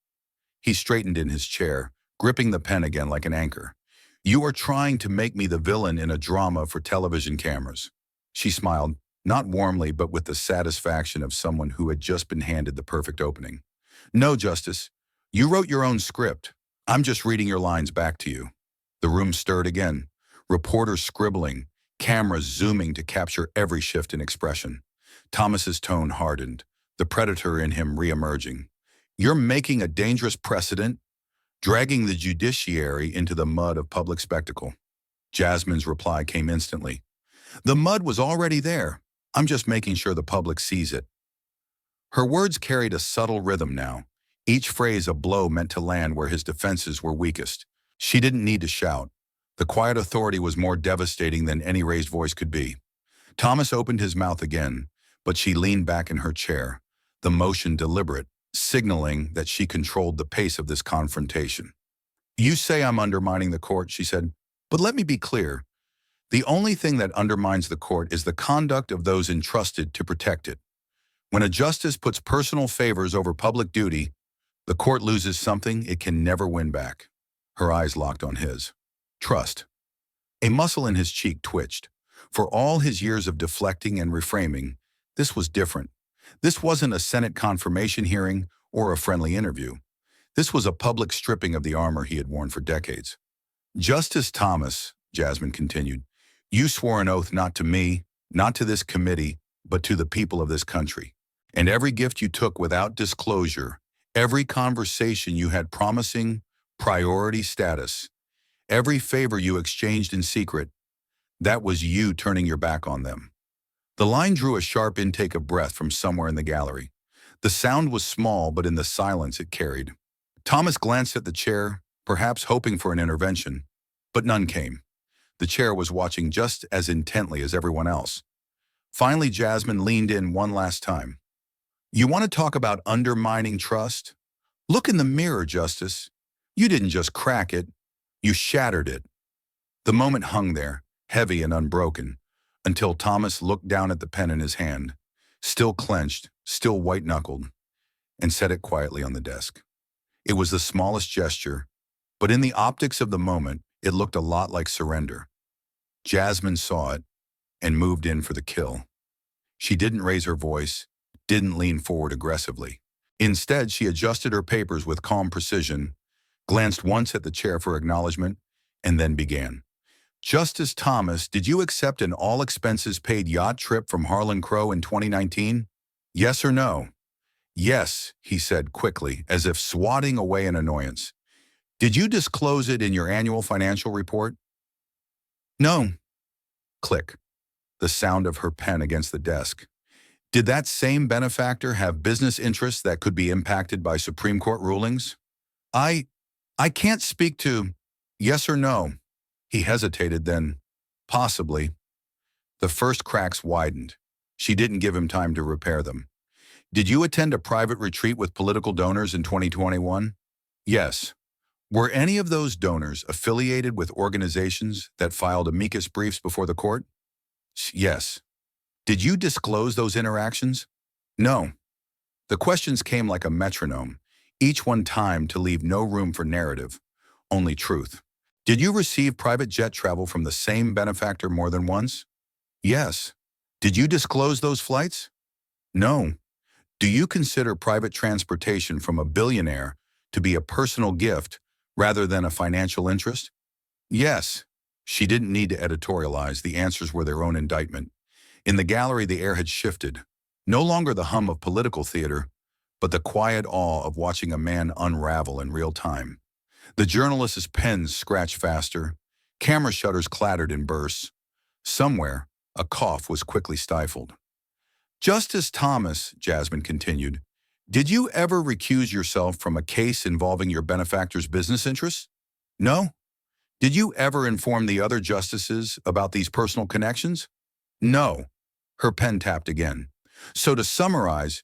A: He straightened in his chair, gripping the pen again like an anchor. "You are trying to make me the villain in a drama for television cameras." She smiled. not warmly but with the satisfaction of someone who had just been handed the perfect opening. No, Justice. You wrote your own script. I'm just reading your lines back to you. The room stirred again. Reporters scribbling, cameras zooming to capture every shift in expression. Thomas's tone hardened, the predator in him re-emerging. You're making a dangerous precedent, dragging the judiciary into the mud of public spectacle. Jasmine's reply came instantly. The mud was already there. I'm just making sure the public sees it. Her words carried a subtle rhythm now, each phrase a blow meant to land where his defenses were weakest. She didn't need to shout. The quiet authority was more devastating than any raised voice could be. Thomas opened his mouth again, but she leaned back in her chair, the motion deliberate, signaling that she controlled the pace of this confrontation. You say I'm undermining the court, she said, but let me be clear. The only thing that undermines the court is the conduct of those entrusted to protect it. When a justice puts personal favors over public duty, the court loses something it can never win back. Her eyes locked on his. Trust. A muscle in his cheek twitched. For all his years of deflecting and reframing, this was different. This wasn't a Senate confirmation hearing or a friendly interview. This was a public stripping of the armor he had worn for decades. Justice Thomas, Jasmine continued, you swore an oath not to me, not to this committee, but to the people of this country. And every gift you took without disclosure, every conversation you had promising priority status, every favor you exchanged in secret, that was you turning your back on them. The line drew a sharp intake of breath from somewhere in the gallery. The sound was small, but in the silence it carried. Thomas glanced at the chair, perhaps hoping for an intervention, but none came. The chair was watching just as intently as everyone else. Finally, Jasmine leaned in one last time. You want to talk about undermining trust? Look in the mirror, Justice. You didn't just crack it, you shattered it. The moment hung there, heavy and unbroken, until Thomas looked down at the pen in his hand, still clenched, still white-knuckled, and set it quietly on the desk. It was the smallest gesture, but in the optics of the moment, it looked a lot like surrender. Jasmine saw it and moved in for the kill. She didn't raise her voice, didn't lean forward aggressively. Instead, she adjusted her papers with calm precision, glanced once at the chair for acknowledgement, and then began. Justice Thomas, did you accept an all-expenses-paid yacht trip from Harlan Crow in 2019? Yes or no? Yes, he said quickly, as if swatting away an annoyance. Did you disclose it in your annual financial report? No. Click. The sound of her pen against the desk. Did that same benefactor have business interests that could be impacted by Supreme Court rulings? I can't speak to yes or no. He hesitated, then, possibly. The first cracks widened. She didn't give him time to repair them. Did you attend a private retreat with political donors in 2021? Yes. Were any of those donors affiliated with organizations that filed amicus briefs before the court? Yes. Did you disclose those interactions? No. The questions came like a metronome, each one timed to leave no room for narrative, only truth. Did you receive private jet travel from the same benefactor more than once? Yes. Did you disclose those flights? No. Do you consider private transportation from a billionaire to be a personal gift rather than a financial interest? Yes. She didn't need to editorialize. The answers were their own indictment. In the gallery, the air had shifted. No longer the hum of political theater, but the quiet awe of watching a man unravel in real time. The journalist's pens scratched faster. Camera shutters clattered in bursts. Somewhere, a cough was quickly stifled. Justice Thomas, Jasmine continued, did you ever recuse yourself from a case involving your benefactor's business interests? No. Did you ever inform the other justices about these personal connections? No. Her pen tapped again. So to summarize,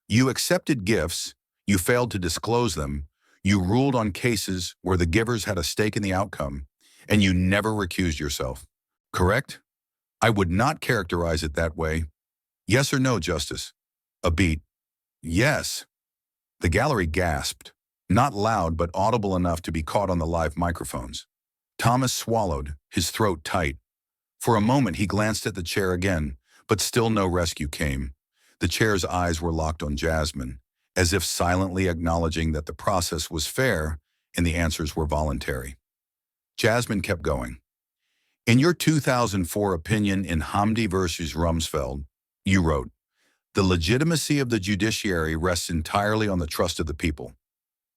A: you accepted gifts, you failed to disclose them, you ruled on cases where the givers had a stake in the outcome, and you never recused yourself. Correct? I would not characterize it that way. Yes or no, Justice? A beat. Yes. The gallery gasped, not loud but audible enough to be caught on the live microphones. Thomas swallowed, his throat tight. For a moment he glanced at the chair again, But still no rescue came. The chair's eyes were locked on Jasmine, as if silently acknowledging that the process was fair and the answers were voluntary. Jasmine kept going. In your 2004 opinion in Hamdi versus Rumsfeld, you wrote, "The legitimacy of the judiciary rests entirely on the trust of the people."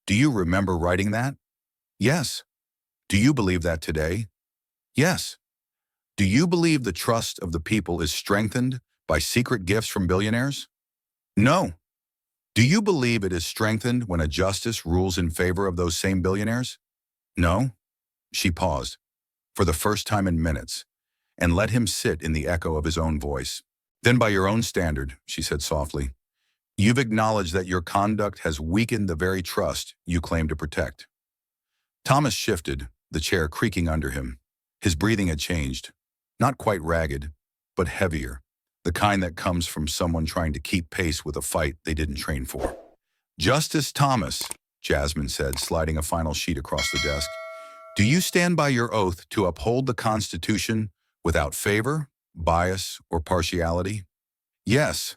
A: Do you remember writing that? Yes. Do you believe that today? Yes. Do you believe the trust of the people is strengthened by secret gifts from billionaires? No. Do you believe it is strengthened when a justice rules in favor of those same billionaires? No. She paused, for the first time in minutes, and let him sit in the echo of his own voice. Then by your own standard, she said softly, you've acknowledged that your conduct has weakened the very trust you claim to protect. Thomas shifted, the chair creaking under him. His breathing had changed, not quite ragged, but heavier, the kind that comes from someone trying to keep pace with a fight they didn't train for. Justice Thomas, Jasmine said, sliding a final sheet across the desk, do you stand by your oath to uphold the Constitution without favor, bias, or partiality? Yes.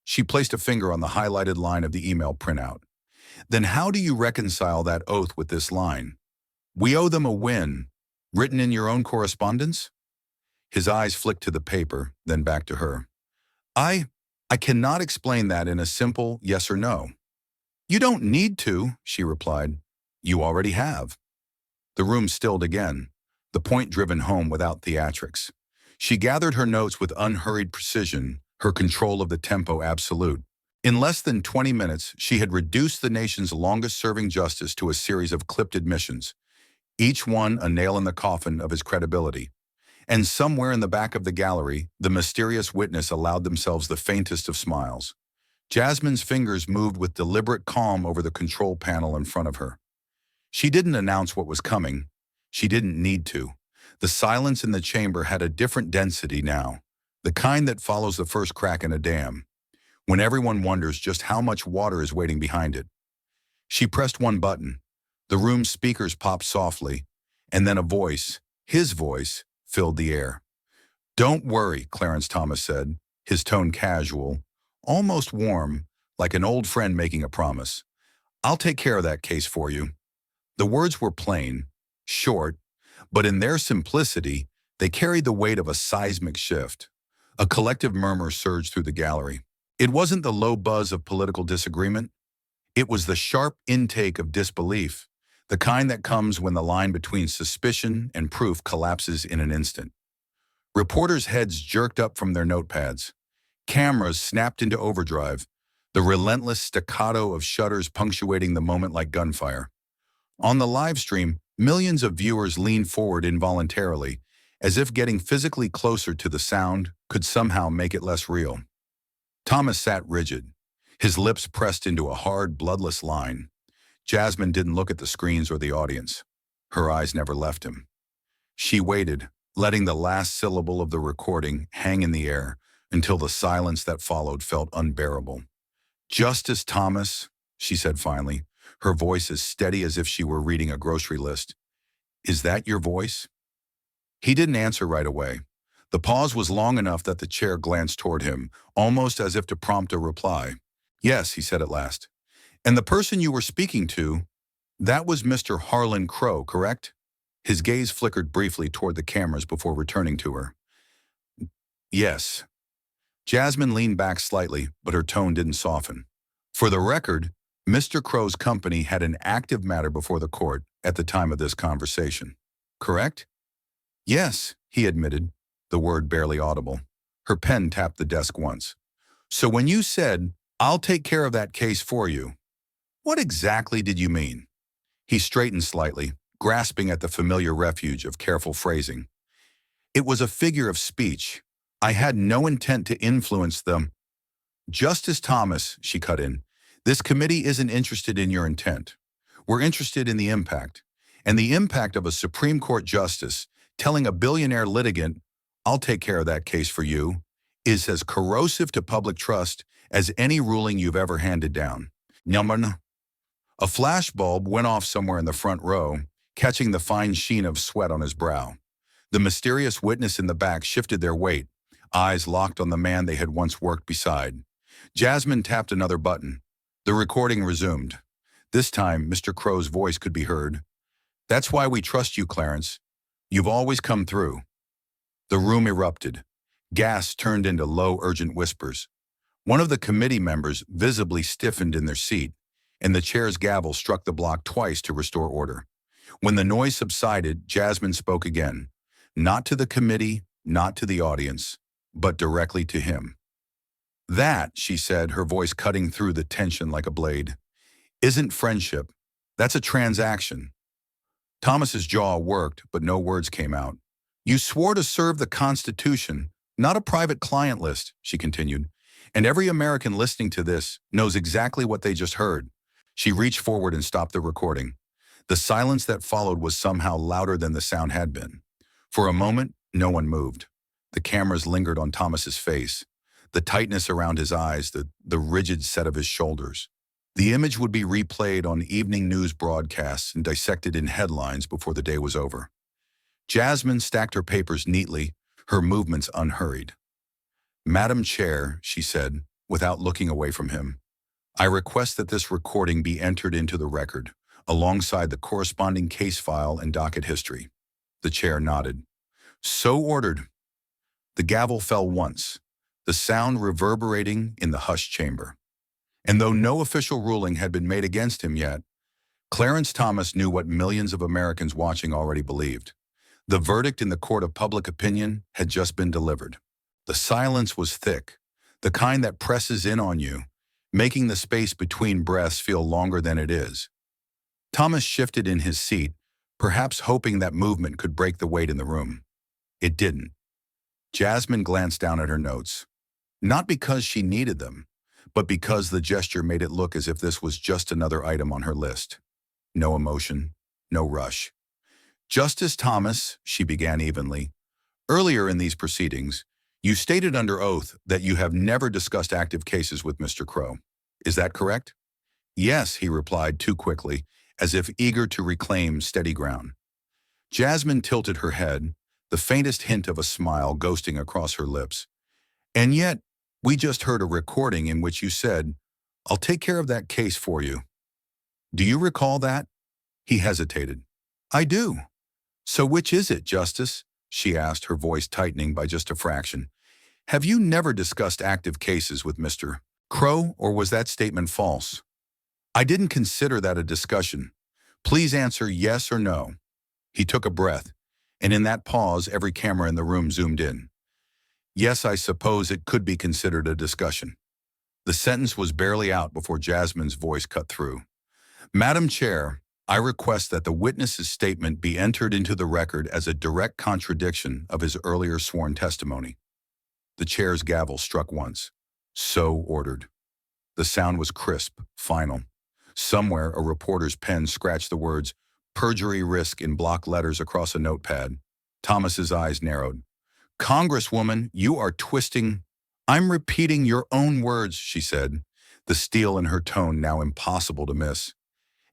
A: She placed a finger on the highlighted line of the email printout. Then how do you reconcile that oath with this line? We owe them a win, written in your own correspondence? His eyes flicked to the paper, then back to her. I cannot explain that in a simple yes or no. You don't need to, she replied. You already have. The room stilled again, the point driven home without theatrics. She gathered her notes with unhurried precision, her control of the tempo absolute. In less than 20 minutes, she had reduced the nation's longest-serving justice to a series of clipped admissions, each one a nail in the coffin of his credibility. And somewhere in the back of the gallery, the mysterious witness allowed themselves the faintest of smiles. Jasmine's fingers moved with deliberate calm over the control panel in front of her. She didn't announce what was coming. She didn't need to. The silence in the chamber had a different density now, the kind that follows the first crack in a dam, when everyone wonders just how much water is waiting behind it. She pressed one button. The room's speakers popped softly, and then a voice, his voice, filled the air. Don't worry, Clarence Thomas said, his tone casual, almost warm, like an old friend making a promise. I'll take care of that case for you. The words were plain, short, but in their simplicity, they carried the weight of a seismic shift. A collective murmur surged through the gallery. It wasn't the low buzz of political disagreement. It was the sharp intake of disbelief, the kind that comes when the line between suspicion and proof collapses in an instant. Reporters' heads jerked up from their notepads. Cameras snapped into overdrive, the relentless staccato of shutters punctuating the moment like gunfire. On the live stream, millions of viewers leaned forward involuntarily, as if getting physically closer to the sound could somehow make it less real. Thomas sat rigid, his lips pressed into a hard, bloodless line. Jasmine didn't look at the screens or the audience. Her eyes never left him. She waited, letting the last syllable of the recording hang in the air until the silence that followed felt unbearable. Justice Thomas, she said finally, her voice as steady as if she were reading a grocery list. Is that your voice? He didn't answer right away. The pause was long enough that the chair glanced toward him, almost as if to prompt a reply. Yes, he said at last. And the person you were speaking to, that was Mr. Harlan Crow, correct? His gaze flickered briefly toward the cameras before returning to her. Yes. Jasmine leaned back slightly, but her tone didn't soften. For the record, Mr. Crow's company had an active matter before the court at the time of this conversation. Correct? Yes, he admitted, the word barely audible. Her pen tapped the desk once. So when you said, I'll take care of that case for you, what exactly did you mean? He straightened slightly, grasping at the familiar refuge of careful phrasing. It was a figure of speech. I had no intent to influence them. Justice Thomas, she cut in, this committee isn't interested in your intent. We're interested in the impact. And the impact of a Supreme Court justice telling a billionaire litigant, I'll take care of that case for you, is as corrosive to public trust as any ruling you've ever handed down. Nyaman. A flashbulb went off somewhere in the front row, catching the fine sheen of sweat on his brow. The mysterious witness in the back shifted their weight, eyes locked on the man they had once worked beside. Jasmine tapped another button. The recording resumed. This time, Mr. Crow's voice could be heard. "That's why we trust you, Clarence. You've always come through." The room erupted. Gasps turned into low, urgent whispers. One of the committee members visibly stiffened in their seat, and the chair's gavel struck the block twice to restore order. When the noise subsided, Jasmine spoke again. Not to the committee, not to the audience, but directly to him. "That," she said, her voice cutting through the tension like a blade, "isn't friendship. That's a transaction." Thomas's jaw worked, but no words came out. "You swore to serve the Constitution, not a private client list," she continued. "And every American listening to this knows exactly what they just heard." She reached forward and stopped the recording. The silence that followed was somehow louder than the sound had been. For a moment, no one moved. The cameras lingered on Thomas's face, the tightness around his eyes, the rigid set of his shoulders. The image would be replayed on evening news broadcasts and dissected in headlines before the day was over. Jasmine stacked her papers neatly, her movements unhurried. "Madam Chair," she said, without looking away from him, "I request that this recording be entered into the record, alongside the corresponding case file and docket history." The chair nodded. "So ordered." The gavel fell once, the sound reverberating in the hushed chamber. And though no official ruling had been made against him yet, Clarence Thomas knew what millions of Americans watching already believed. The verdict in the court of public opinion had just been delivered. The silence was thick, the kind that presses in on you, making the space between breaths feel longer than it is. Thomas shifted in his seat, perhaps hoping that movement could break the weight in the room. It didn't. Jasmine glanced down at her notes, not because she needed them, but because the gesture made it look as if this was just another item on her list. No emotion, no rush. "Justice Thomas," she began evenly, "earlier in these proceedings, you stated under oath that you have never discussed active cases with Mr. Crow. Is that correct?" "Yes," he replied too quickly, as if eager to reclaim steady ground. Jasmine tilted her head, the faintest hint of a smile ghosting across her lips. "And yet, we just heard a recording in which you said, 'I'll take care of that case for you.' Do you recall that?" He hesitated. "I do." "So which is it, Justice?" she asked, her voice tightening by just a fraction. "Have you never discussed active cases with Mr. Crow, or was that statement false?" "I didn't consider that a discussion. Please answer yes or no." He took a breath, and in that pause, every camera in the room zoomed in. "Yes, I suppose it could be considered a discussion." The sentence was barely out before Jasmine's voice cut through. "Madam Chair, I request that the witness's statement be entered into the record as a direct contradiction of his earlier sworn testimony." The chair's gavel struck once. "So ordered." The sound was crisp, final. Somewhere, a reporter's pen scratched the words, "Perjury risk" in block letters across a notepad. Thomas's eyes narrowed. "Congresswoman, you are twisting—" "I'm repeating your own words," she said, the steel in her tone now impossible to miss.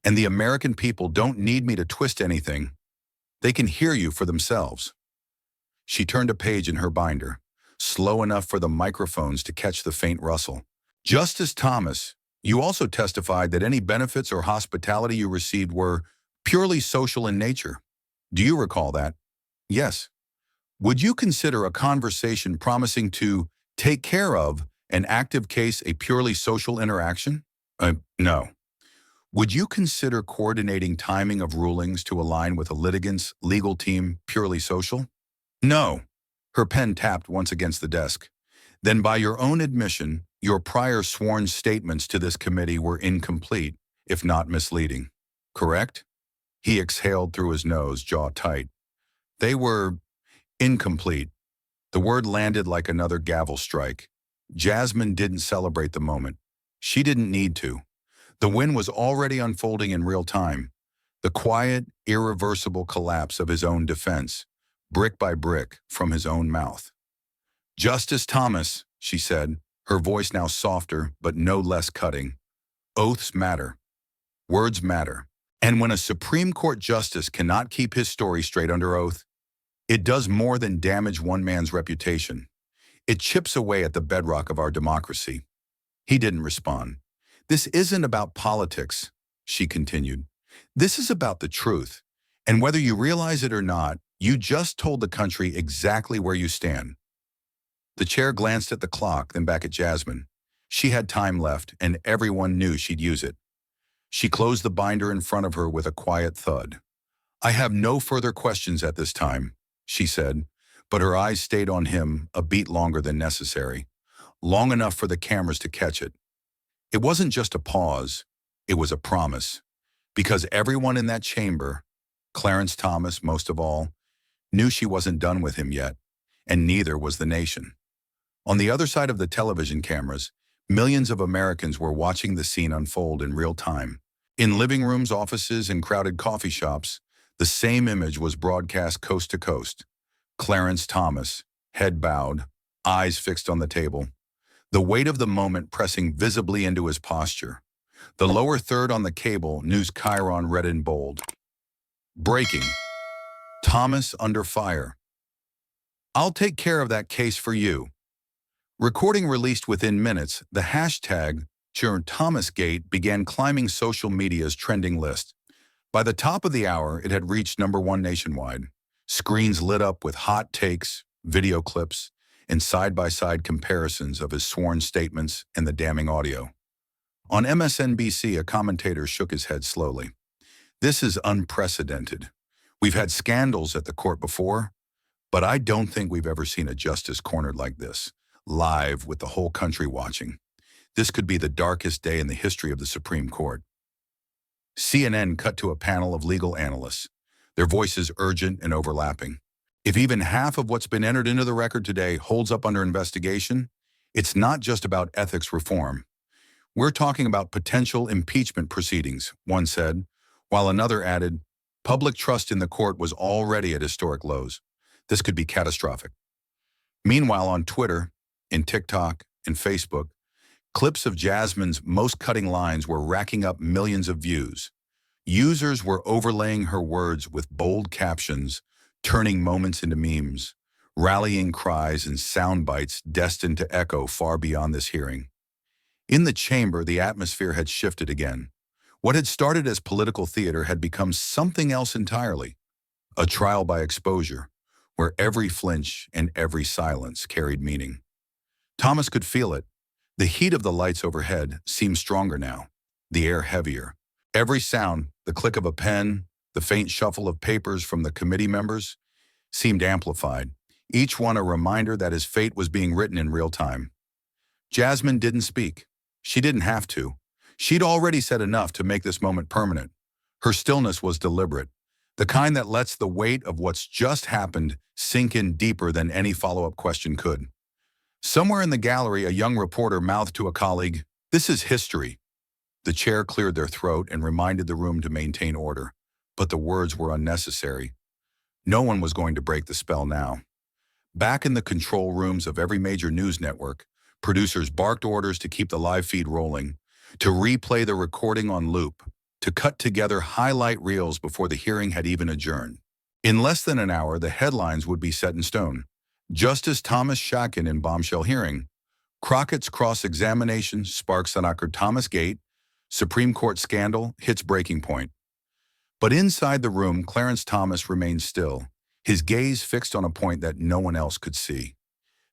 A: "And the American people don't need me to twist anything. They can hear you for themselves." She turned a page in her binder, slow enough for the microphones to catch the faint rustle. "Justice Thomas, you also testified that any benefits or hospitality you received were purely social in nature. Do you recall that?" "Yes." "Would you consider a conversation promising to take care of an active case a purely social interaction?" No." "Would you consider coordinating timing of rulings to align with a litigant's legal team purely social?" "No." Her pen tapped once against the desk. "Then by your own admission, your prior sworn statements to this committee were incomplete, if not misleading. Correct?" He exhaled through his nose, jaw tight. "They were incomplete." The word landed like another gavel strike. Jasmine didn't celebrate the moment. She didn't need to. The win was already unfolding in real time. The quiet, irreversible collapse of his own defense, brick by brick, from his own mouth. "Justice Thomas," she said, her voice now softer but no less cutting, "oaths matter. Words matter. And when a Supreme Court justice cannot keep his story straight under oath, it does more than damage one man's reputation. It chips away at the bedrock of our democracy. He didn't respond. This isn't about politics, she continued. This is about the truth. And whether you realize it or not, you just told the country exactly where you stand. The chair glanced at the clock, then back at Jasmine. She had time left, and everyone knew she'd use it. She closed the binder in front of her with a quiet thud. I have no further questions at this time, she said, but her eyes stayed on him a beat longer than necessary, long enough for the cameras to catch it. It wasn't just a pause, it was a promise, because everyone in that chamber, Clarence Thomas most of all, knew she wasn't done with him yet, and neither was the nation. On the other side of the television cameras, millions of Americans were watching the scene unfold in real time. In living rooms, offices, and crowded coffee shops, the same image was broadcast coast to coast. Clarence Thomas, head bowed, eyes fixed on the table, the weight of the moment pressing visibly into his posture. The lower third on the cable, News Chiron read in bold. Breaking. Thomas under fire. I'll take care of that case for you. Recording released within minutes, the hashtag #ThomasGate began climbing social media's trending list. By the top of the hour, it had reached #1 nationwide. Screens lit up with hot takes, video clips, and side-by-side comparisons of his sworn statements and the damning audio. On MSNBC, a commentator shook his head slowly. This is unprecedented. We've had scandals at the court before, but I don't think we've ever seen a justice cornered like this, live with the whole country watching. This could be the darkest day in the history of the Supreme Court. CNN cut to a panel of legal analysts, their voices urgent and overlapping. If even half of what's been entered into the record today holds up under investigation, it's not just about ethics reform. We're talking about potential impeachment proceedings, one said, while another added, public trust in the court was already at historic lows. This could be catastrophic. Meanwhile, on Twitter, in TikTok, and Facebook, clips of Jasmine's most cutting lines were racking up millions of views. Users were overlaying her words with bold captions, turning moments into memes, rallying cries and sound bites destined to echo far beyond this hearing. In the chamber, the atmosphere had shifted again. What had started as political theater had become something else entirely, a trial by exposure, where every flinch and every silence carried meaning. Thomas could feel it. The heat of the lights overhead seemed stronger now, the air heavier. Every sound, the click of a pen, the faint shuffle of papers from the committee members, seemed amplified, each one a reminder that his fate was being written in real time. Jasmine didn't speak. She didn't have to. She'd already said enough to make this moment permanent. Her stillness was deliberate, the kind that lets the weight of what's just happened sink in deeper than any follow-up question could. Somewhere in the gallery, a young reporter mouthed to a colleague, "This is history." The chair cleared their throat and reminded the room to maintain order, but the words were unnecessary. No one was going to break the spell now. Back in the control rooms of every major news network, producers barked orders to keep the live feed rolling, to replay the recording on loop, to cut together highlight reels before the hearing had even adjourned. In less than an hour, the headlines would be set in stone. Justice Thomas Shakin in bombshell hearing, Crockett's cross-examination sparks on ThomasGate, Supreme Court scandal hits breaking point. But inside the room, Clarence Thomas remained still, his gaze fixed on a point that no one else could see.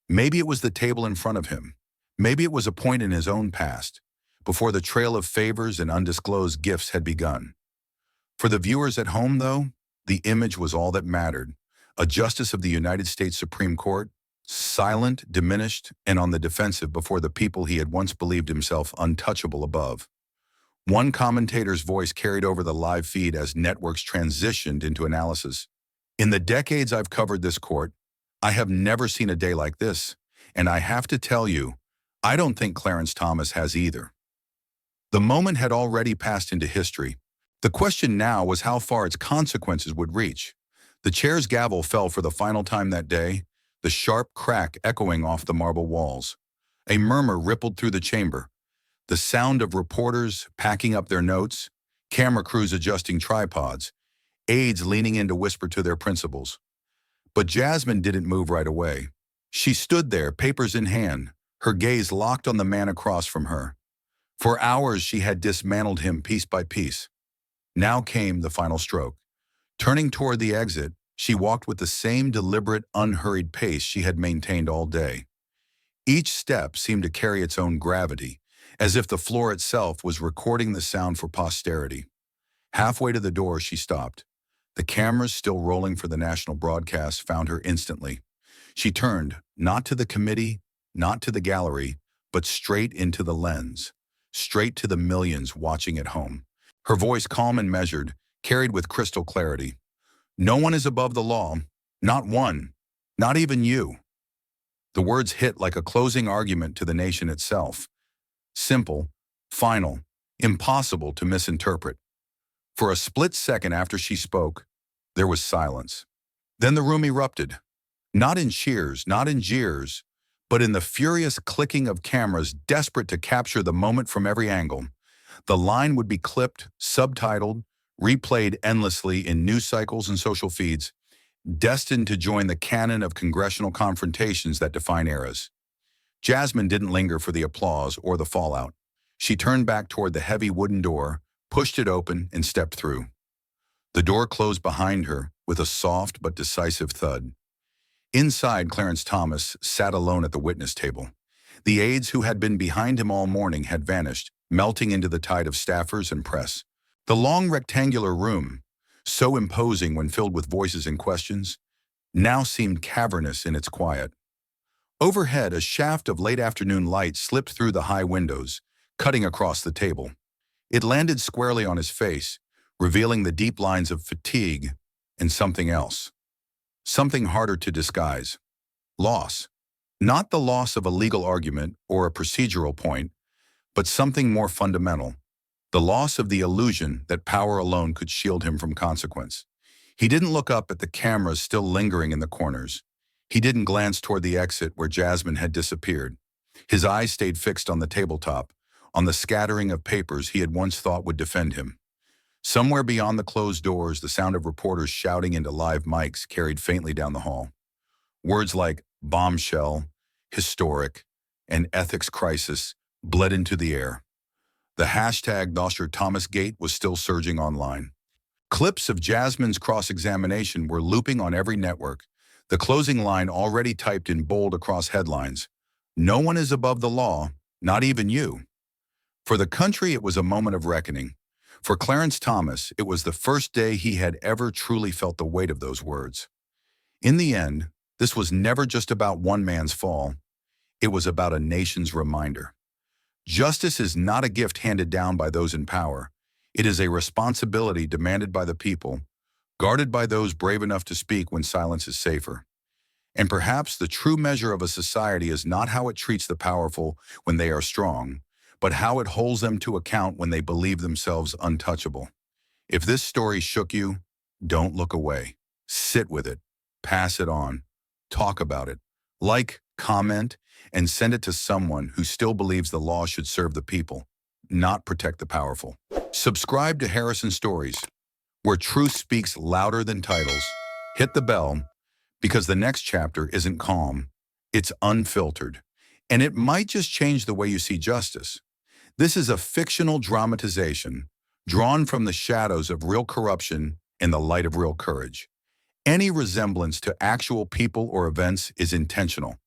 A: Maybe it was the table in front of him. Maybe it was a point in his own past, before the trail of favors and undisclosed gifts had begun. For the viewers at home, though, the image was all that mattered. A justice of the United States Supreme Court, silent, diminished, and on the defensive before the people he had once believed himself untouchable above. One commentator's voice carried over the live feed as networks transitioned into analysis. In the decades I've covered this court, I have never seen a day like this, and I have to tell you, I don't think Clarence Thomas has either. The moment had already passed into history. The question now was how far its consequences would reach. The chair's gavel fell for the final time that day, the sharp crack echoing off the marble walls. A murmur rippled through the chamber, the sound of reporters packing up their notes, camera crews adjusting tripods, aides leaning in to whisper to their principals. But Jasmine didn't move right away. She stood there, papers in hand, her gaze locked on the man across from her. For hours she had dismantled him piece by piece. Now came the final stroke. Turning toward the exit, she walked with the same deliberate, unhurried pace she had maintained all day. Each step seemed to carry its own gravity, as if the floor itself was recording the sound for posterity. Halfway to the door, she stopped. The cameras, still rolling for the national broadcast, found her instantly. She turned, not to the committee, not to the gallery, but straight into the lens, straight to the millions watching at home. Her voice, calm and measured, carried with crystal clarity. No one is above the law, not one, not even you. The words hit like a closing argument to the nation itself. Simple, final, impossible to misinterpret. For a split second after she spoke, there was silence. Then the room erupted. Not in cheers, not in jeers, but in the furious clicking of cameras desperate to capture the moment from every angle. The line would be clipped, subtitled, replayed endlessly in news cycles and social feeds, destined to join the canon of congressional confrontations that define eras. Jasmine didn't linger for the applause or the fallout. She turned back toward the heavy wooden door, pushed it open, and stepped through. The door closed behind her with a soft but decisive thud. Inside, Clarence Thomas sat alone at the witness table. The aides who had been behind him all morning had vanished, melting into the tide of staffers and press. The long rectangular room, so imposing when filled with voices and questions, now seemed cavernous in its quiet. Overhead, a shaft of late-afternoon light slipped through the high windows, cutting across the table. It landed squarely on his face, revealing the deep lines of fatigue and something else. Something harder to disguise. Loss. Not the loss of a legal argument or a procedural point, but something more fundamental. The loss of the illusion that power alone could shield him from consequence. He didn't look up at the cameras still lingering in the corners. He didn't glance toward the exit where Jasmine had disappeared. His eyes stayed fixed on the tabletop, on the scattering of papers he had once thought would defend him. Somewhere beyond the closed doors, the sound of reporters shouting into live mics carried faintly down the hall. Words like bombshell, historic, and ethics crisis bled into the air. The hashtag #NostrThomasGate was still surging online. Clips of Jasmine's cross-examination were looping on every network, the closing line already typed in bold across headlines. No one is above the law, not even you. For the country, it was a moment of reckoning. For Clarence Thomas, it was the first day he had ever truly felt the weight of those words. In the end, this was never just about one man's fall. It was about a nation's reminder. Justice is not a gift handed down by those in power. It is a responsibility demanded by the people, guarded by those brave enough to speak when silence is safer. And perhaps the true measure of a society is not how it treats the powerful when they are strong, but how it holds them to account when they believe themselves untouchable. If this story shook you, don't look away. Sit with it. Pass it on. Talk about it. Like, comment, and send it to someone who still believes the law should serve the people, not protect the powerful. Subscribe to Harrison Stories, where truth speaks louder than titles. Hit the bell, because the next chapter isn't calm, it's unfiltered, and it might just change the way you see justice. This is a fictional dramatization, drawn from the shadows of real corruption in the light of real courage. Any resemblance to actual people or events is intentional,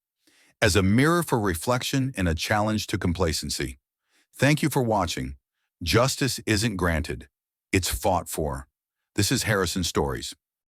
A: as a mirror for reflection and a challenge to complacency. Thank you for watching. Justice isn't granted, it's fought for. This is Harrison Stories.